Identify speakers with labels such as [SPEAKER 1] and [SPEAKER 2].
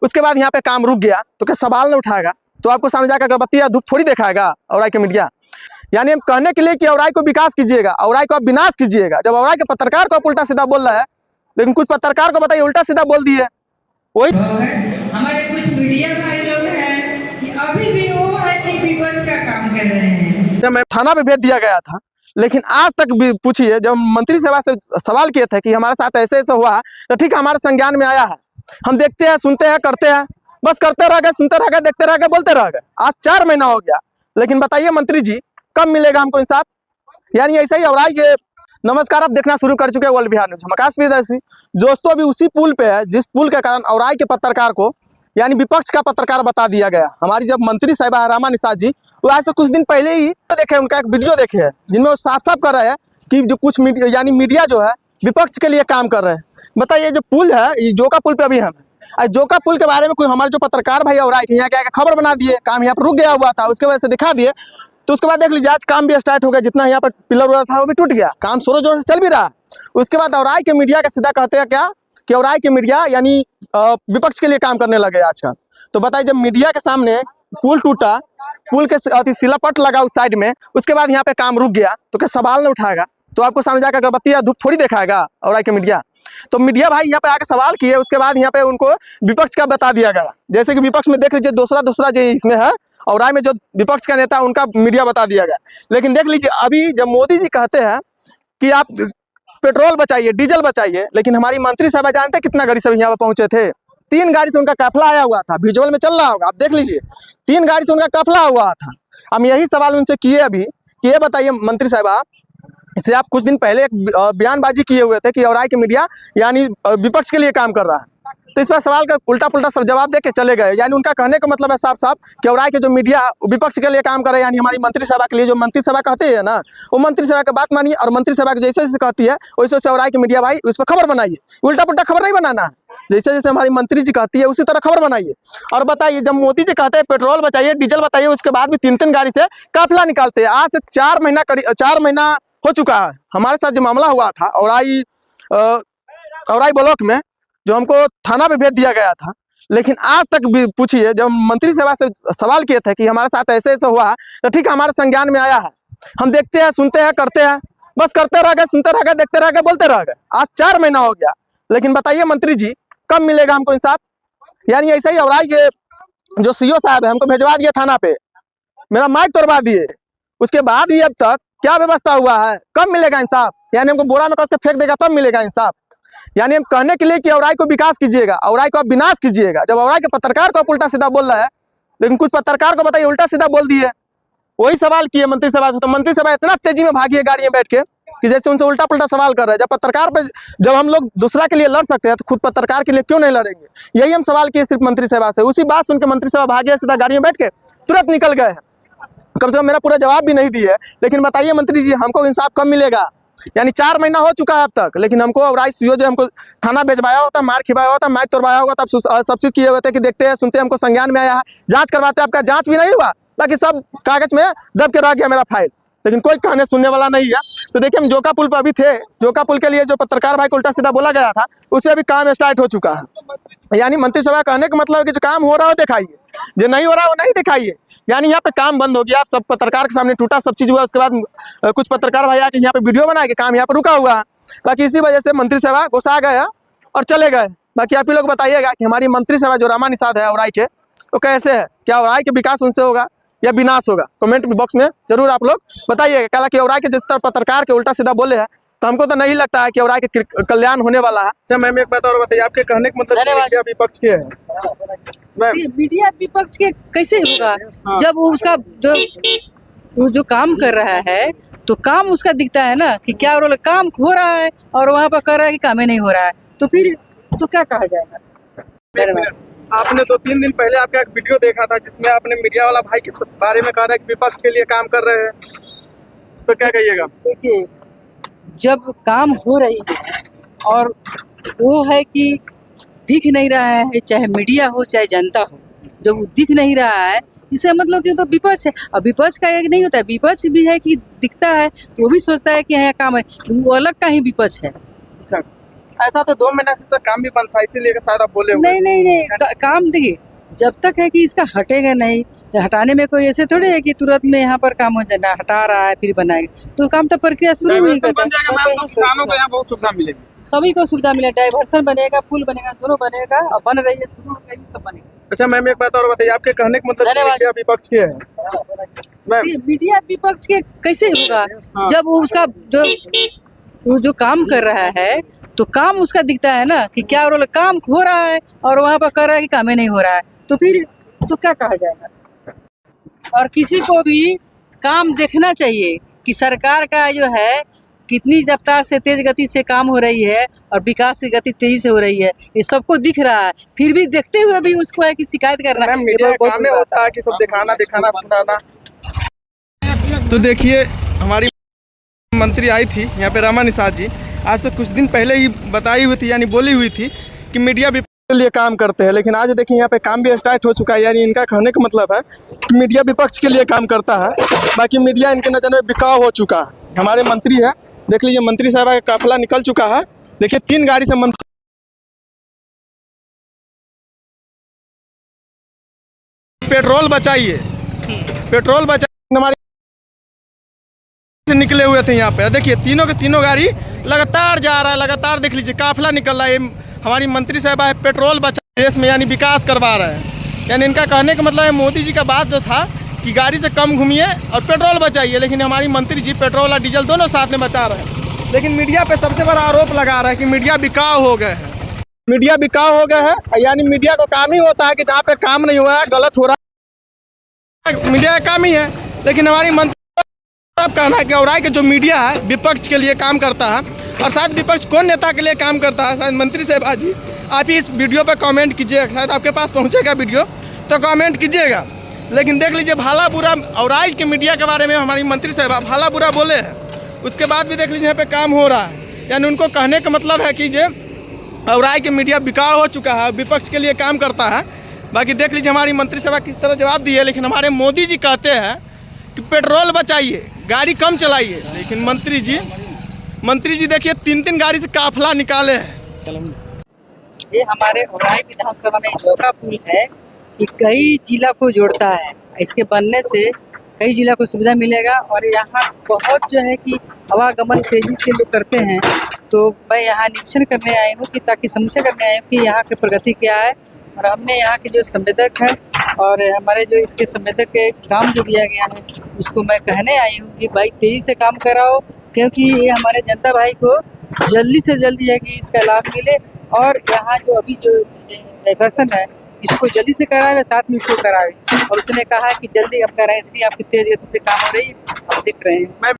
[SPEAKER 1] उसके बाद यहाँ पे काम रुक गया तो क्या सवाल नहीं उठाएगा? तो आपको सामने जाकर अगरबत्ती या धूप थोड़ी दिखाएगा औराई के मीडिया। यानी हम कहने के लिए कि औराई को विकास कीजिएगा, औराई को आप विनाश कीजिएगा। जब औराई के पत्रकार को आप उल्टा सीधा बोल रहा है, लेकिन कुछ पत्रकार को बताइए उल्टा सीधा बोल दिए। वही
[SPEAKER 2] हमारे कुछ मीडिया भाई लोग हैं कि अभी भी वो है कि विपक्ष का काम कर रहे हैं।
[SPEAKER 1] जब मैं थाना पे भेज दिया गया था, लेकिन आज तक भी पूछिए, जब मंत्री सभा से सवाल किए थे कि हमारे साथ ऐसे ऐसे हुआ, तो ठीक है हमारे संज्ञान में आया है, हम देखते हैं, सुनते हैं, करते हैं, बस करते रह गए, सुनते रह गए, देखते रह गए, बोलते रह गए। आज 4 महीना हो गया, लेकिन बताइए मंत्री जी कब मिलेगा हमको इंसाफ? यानी ऐसा ही औराई के। नमस्कार, आप देखना शुरू कर चुके हैं वर्ल्ड बिहार न्यूज। हम आकाश प्रियदर्शी दोस्तों अभी उसी पुल पे है जिस पुल के कारण औराई के पत्रकार को, यानी विपक्ष का पत्रकार बता दिया गया। हमारी जब मंत्री साहिबा रमा निषाद जी, वो आज से कुछ दिन पहले ही देखे, उनका एक वीडियो देखे है जिनमें वो साफ साफ कर रहे हैं कि जो कुछ मीडिया जो है विपक्ष के लिए काम कर रहे हैं। बताइए जो पुल है, ये जोका पुल पे अभी हम जोका पुल के बारे में कोई हमारे जो पत्रकार भाई और यहाँ क्या खबर बना दिए, काम यहाँ पर रुक गया हुआ था, उसके वजह से दिखा दिए। तो उसके बाद देख लीजिए आज काम भी स्टार्ट हो गया, जितना यहाँ पर पिलर हुआ था वो भी टूट गया, काम जोरों जोर से चल भी रहा। उसके बाद औराई के मीडिया का सीधा कहते हैं क्या कि औराई के मीडिया यानी विपक्ष के लिए काम करने लगे आजकल। तो बताइए जब मीडिया के सामने पुल टूटा, पुल के सिलापट लगा उस साइड में, उसके बाद यहाँ पे काम रुक गया तो क्या सवाल नहीं उठाएगा? तो आपको सामने जाकर अगरबत्ती या धूप थोड़ी दिखाएगा औराई के मीडिया? तो मीडिया भाई यहाँ पे आके सवाल किए, उसके बाद यहाँ पे उनको विपक्ष का बता दिया गया। जैसे कि विपक्ष में देख लीजिए दूसरा जो इसमें है औराई में, जो विपक्ष का नेता उनका मीडिया बता दिया गया। लेकिन देख लीजिए अभी जब मोदी जी कहते हैं कि आप पेट्रोल बचाइए, डीजल बचाइए, लेकिन हमारी मंत्री साहब जानते हैं कितना गाड़ी से यहाँ पर पहुंचे थे? 3 गाड़ी से उनका काफिला आया हुआ था, विजुअल में चल रहा होगा, आप देख लीजिए 3 गाड़ी से उनका काफिला हुआ था। हम यही सवाल उनसे किए अभी कि ये बताइए मंत्री साहब, इससे आप कुछ दिन पहले एक बयानबाजी किए हुए थे कि औराई के मीडिया यानी विपक्ष के लिए काम कर रहा है। तो इस पर सवाल का उल्टा पुल्टा सब जवाब दे के चले गए। यानी उनका कहने का मतलब है साफ साफ कि औराई के जो मीडिया विपक्ष के लिए काम करे, यानी हमारी मंत्री सभा के लिए, जो मंत्री सभा कहते हैं ना, वो मंत्री सभा की बात मानिए और मंत्री सभा जैसे जैसे कहती है वैसे वैसे औराई के मीडिया भाई उस पर खबर बनाइए। उल्टा पुल्टा खबर नहीं बनाना है, जैसे जैसे हमारी मंत्री जी कहती है उसी तरह खबर बनाइए। और बताइए जब मोदी जी कहते हैं पेट्रोल बचाइए, डीजल बताइए, उसके बाद भी 3 गाड़ी से काफिला निकालते हैं। आज से 4 महीना हो चुका है। हमारे साथ जो मामला हुआ था औराई ब्लॉक में, जो हमको थाना पे भेज दिया गया था, लेकिन आज तक भी पूछिए, जब मंत्री सभा से सवाल किए थे कि हमारे साथ ऐसे ऐसे हुआ, तो ठीक है हमारे संज्ञान में आया है, हम देखते हैं, सुनते हैं, करते हैं, बस करते रह गए, सुनते रह गए, देखते रह गए, बोलते रह गए। आज 4 महीना हो गया, लेकिन बताइए मंत्री जी कब मिलेगा हमको इंसाफ? यानी ऐसे ही औराई के जो सीओ साहब है हमको भेजवा दिए थाना पे, मेरा माइक तोड़वा दिए, उसके बाद भी अब तक क्या व्यवस्था हुआ है? कब मिलेगा इंसाफ? यानी हमको बोरा में कस के फेंक देगा तब मिलेगा इंसाफ? यानी हम कहने के लिए कि औराई को विकास कीजिएगा, औराई को आप विनाश कीजिएगा। जब औराई के पत्रकार को आप उल्टा सीधा बोल रहा है, लेकिन कुछ पत्रकार को बताइए उल्टा सीधा बोल दिए। वही सवाल किए मंत्री सभा से, तो मंत्री सभा इतना तेजी में भागी है गाड़ी में बैठ के कि जैसे उनसे उल्टा पुल्टा सवाल कर रहे हैं। जब पत्रकार पे जब हम लोग दूसरा के लिए लड़ सकते हैं तो खुद पत्रकार के लिए क्यों नहीं लड़ेंगे? यही हम सवाल किए सिर्फ मंत्री सभा से। उसी बात सुन के मंत्री सभा भागे, सीधा गाड़ी में बैठ के तुरंत निकल गए। कम से कम मेरा पूरा जवाब भी नहीं दिए। लेकिन बताइए मंत्री जी हमको इंसाफ कब मिलेगा? यानी 4 महीना हो चुका है अब तक, लेकिन हमको औराई सीओ जो हमको थाना भेजवाया होता, मार खिलाया होता, माइक तोड़वाया होगा, तब सब चीज किए हुए थे कि देखते हैं, सुनते हैं, हमको संज्ञान में आया है, जांच करवाते, आपका जांच भी नहीं हुआ, बाकी सब कागज में दब के रह गया मेरा फाइल, लेकिन कोई कहने सुनने वाला नहीं है। तो देखिए हम जोका पुल पर अभी थे, जोका पुल के लिए जो पत्रकार भाई को उल्टा सीधा बोला गया था उससे अभी काम स्टार्ट हो चुका है। यानी मंत्री सभा कहने का मतलब है कि जो काम हो रहा हो दिखाइए, जो नहीं हो रहा वो नहीं दिखाइए। यानी यहाँ पे काम बंद हो गया, सब पत्रकार के सामने टूटा, सब चीज हुआ। उसके बाद कुछ पत्रकार भाई आके यहाँ पे वीडियो बना के काम यहाँ पे रुका हुआ है। बाकी इसी वजह से मंत्री सभा गुस्सा गए और चले गए। बाकी आप ही लोग बताइएगा कि हमारी मंत्री सभा जो रमा निषाद है औराई के, वो कैसे है? क्या औराई के विकास उनसे होगा या विनाश होगा? कमेंट बॉक्स में जरूर आप लोग बताइएगा। हालांकि औराई के जिस तरह पत्रकार के उल्टा सीधा बोले हैं, तो हमको तो नहीं लगता है कि औराई के कल्याण होने वाला है। मैम एक बात और बताइए, आपके कहने का मतलब विपक्ष के है?
[SPEAKER 3] मीडिया विपक्ष के कैसे होगा? हाँ। जब वो उसका जो काम कर रहा है तो काम उसका दिखता है ना कि क्या रोल काम हो रहा है, और वहाँ पर कह रहा है कि काम ही नहीं हो रहा है, तो फिर तो क्या कहा जाएगा?
[SPEAKER 1] आपने 2-3 दिन पहले आपका एक वीडियो देखा था जिसमें आपने मीडिया वाला भाई के बारे में कहा है कि विपक्ष के लिए काम कर रहे हैं, इस पर क्या कहिएगा?
[SPEAKER 3] देखिए जब काम हो रही है और वो है कि दिख नहीं रहा है, चाहे मीडिया हो चाहे जनता हो, जब दिख नहीं रहा है इससे मतलब कि तो विपक्ष है। और विपक्ष का एक नहीं होता है, विपक्ष भी है कि दिखता है तो वो भी सोचता है कि यहाँ काम है, वो अलग का ही विपक्ष है।
[SPEAKER 1] अच्छा, ऐसा तो 2 महीना से तो काम भी बंद था, इसीलिए शायद आप बोले हुए।
[SPEAKER 3] नहीं काम देखिए, जब तक है कि इसका हटेगा नहीं, तो हटाने में कोई ऐसे थोड़े है कि तुरंत में यहाँ पर काम हो जाना, हटा रहा है फिर बनाएगा, तो काम तो प्रक्रिया शुरू नहीं
[SPEAKER 4] डाइवर्सन बन जाएगा मैम, तो किसानों को
[SPEAKER 3] करता।
[SPEAKER 4] यहाँ बहुत सुविधा मिलेगी।
[SPEAKER 3] सभी को सुविधा मिले, डाइवर्सन बनेगा, पुल बनेगा, दोनों बनेगा और बन रही है, शुरू हो गई, सब बनेगा।
[SPEAKER 1] अच्छा मैम, एक बात और बताइए, आपके कहने का मतलब
[SPEAKER 3] धन्यवाद।
[SPEAKER 1] मीडिया विपक्ष के है मैम?
[SPEAKER 3] ये मीडिया विपक्ष के कैसे होगा जब वो उसका जो काम कर रहा है, तो काम उसका दिखता है ना कि क्या रोल काम हो रहा है और वहाँ पर कर रहा है कि काम ही नहीं हो रहा है, तो फिर उसको क्या कहा जाएगा। और किसी को भी काम देखना चाहिए कि सरकार का जो है कितनी रफ्तार से तेज गति से काम हो रही है और विकास की गति तेजी से हो रही है, ये सबको दिख रहा है, फिर भी देखते हुए भी उसको है कि शिकायत करना।
[SPEAKER 1] मैम मीडिया का काम में होता है कि सब दिखाना सुनाना। तो देखिए, हमारी मंत्री आई थी यहाँ पे, रमा निषाद जी, आज से कुछ दिन पहले ही बताई हुई थी, यानी बोली हुई थी कि मीडिया विपक्ष के लिए काम करते हैं, लेकिन आज देखिए यहाँ पे काम भी स्टार्ट हो चुका है। यानी इनका कहने का मतलब है कि मीडिया विपक्ष के लिए काम करता है, बाकी मीडिया इनके नज़र में बिकाऊ हो चुका है। हमारे मंत्री है, देख लीजिए, मंत्री साहब का काफिला निकल चुका है। देखिए 3 गाड़ी से मंत्री, पेट्रोल बचाइए, पेट्रोल बचाइए, हमारी से निकले हुए थे यहाँ पे। देखिए तीनों के तीनों गाड़ी लगातार जा रहा है, लगातार देख लीजिए काफिला निकल रहा है। हमारी मंत्री साहब है, पेट्रोल बचा देश में, यानी विकास करवा रहे हैं। यानी इनका कहने का मतलब है, मोदी जी का बात जो था कि गाड़ी से कम घूमिए और पेट्रोल बचाइए, लेकिन हमारी मंत्री जी पेट्रोल और डीजल दोनों साथ में बचा रहे हैं। लेकिन मीडिया पे सबसे बड़ा आरोप लगा रहा है कि मीडिया बिकाऊ हो गए हैं, मीडिया बिकाऊ हो गया है। यानी मीडिया को काम ही होता है कि जहाँ पे काम नहीं हुआ है, गलत हो रहा है, मीडिया का काम ही है। लेकिन हमारी मंत्री साहब कहना है कि और के जो मीडिया है विपक्ष के लिए काम करता है, और शायद विपक्ष कौन नेता के लिए काम करता है, शायद मंत्री साहब जी आप ही इस वीडियो पर कमेंट कीजिएगा, शायद आपके पास पहुंचेगा वीडियो तो कमेंट कीजिएगा। लेकिन देख लीजिए, भला बुरा और आज के मीडिया के बारे में हमारी मंत्री साहब भला बुरा बोले हैं, उसके बाद भी देख लीजिए यहाँ पे काम हो रहा है। यानी उनको कहने का मतलब है कि जो और आज के मीडिया बिकाऊ हो चुका है, विपक्ष के लिए काम करता है। बाकी देख लीजिए हमारी मंत्री साहब किस तरह जवाब दिए। लेकिन हमारे मोदी जी कहते हैं कि पेट्रोल बचाइए, गाड़ी कम चलाइए, लेकिन मंत्री जी देखिए 3 गाड़ी से काफिला निकाले हैं।
[SPEAKER 3] ये हमारे औराई विधानसभा में चौका पुल है, ये कई जिला को जोड़ता है। इसके बनने से कई जिला को सुविधा मिलेगा और यहाँ बहुत जो है कि आवागमन तेजी से लोग करते हैं। तो मैं यहाँ निरीक्षण करने आई हूँ कि ताकि समीक्षा करने आई हूँ कि यहाँ की प्रगति क्या है। और हमने यहाँ के जो संवेदक हैं और हमारे जो इसके संवेदक के काम जो दिया गया है, उसको मैं कहने आई हूँ कि भाई तेज़ी से काम कराओ, क्योंकि ये हमारे जनता भाई को जल्दी से जल्दी है कि इसका लाभ मिले। और यहाँ जो अभी जो डाइवर्सन है, इसको जल्दी से करावे, साथ में इसको करावे। और उसने कहा कि जल्दी अब कराएं, इसलिए आपकी तेज गति से काम हो रही है, आप दिख रहे हैं।